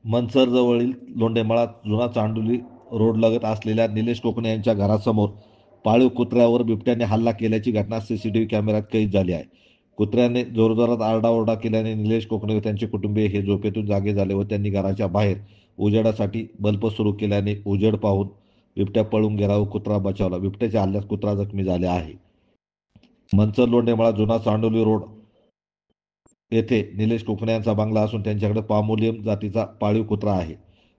मनसरजवळील लोंढेमळा जुना चांडोली रोडलगत असलेल्या निलेश कोकणे यांच्या घरासमोर पाळीव कुत्र्यावर बिबट्याने हल्ला केल्याची घटना सीसीटीव्ही कॅमेऱ्यात कैद झाली आहे. कुत्र्याने जोरजोरात आरडाओरडा केल्याने निलेश कोकणे व त्यांचे कुटुंबीय हे झोपेतून जागे झाले व त्यांनी घराच्या बाहेर उजेडासाठी बल्ब सुरू केल्याने उजेड पाहून बिबट्या पळून गेला व कुत्रा बचावला. बिबट्याच्या हल्ल्यात कुत्रा जखमी झाले आहे. मनसर लोंढेमळा जुना चांडोली रोड येथे निलेश कोकणे यांचा बंगला असून त्यांच्याकडे पामोलियम जातीचा पाळीव कुत्रा आहे.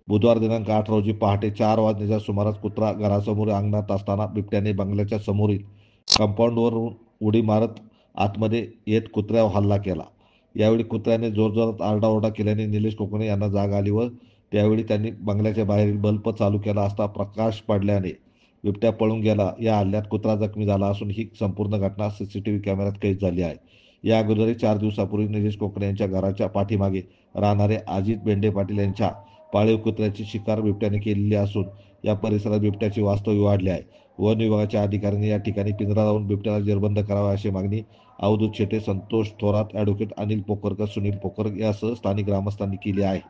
बुधवार दिनांक 8 रोजी पहाटे 4 वाजण्याच्या सुमारास कुत्रा घरासमोर अंगणात असताना बिबट्याने बंगल्याच्या समोरील कंपाऊंडवरून उडी मारत आतमध्ये येत कुत्र्यावर हल्ला केला. यावेळी कुत्र्याने जोरजोरात आरडाओरडा केल्याने निलेश कोकणे यांना जाग आली व त्यावेळी त्यांनी बंगल्याच्या बाहेरील बल्ब चालू केला असता प्रकाश पडल्याने बिबट्या पळून गेला. या हल्ल्यात कुत्रा जखमी झाला असून ही संपूर्ण घटना सीसीटीव्ही कॅमेऱ्यात कैद झाली आहे. या अगोदरही 4 दिवसापूर्वी निलेश कोकणे यांच्या घराच्या पाठीमागे राहणारे अजित बेंडे पाटील यांच्या पाळीव कुत्र्याची शिकार बिबट्याने केलेली असून या परिसरात बिबट्याचे वास्तव्य वाढले आहे. वन विभागाच्या अधिकाऱ्यांनी या ठिकाणी पिंजरा लावून बिबट्याला जेरबंद करावा अशी मागणी अवधूत शेटे, संतोष थोरात, ॲडव्होकेट अनिल पोखरकर, सुनील पोखर यासह स्थानिक ग्रामस्थांनी केली आहे.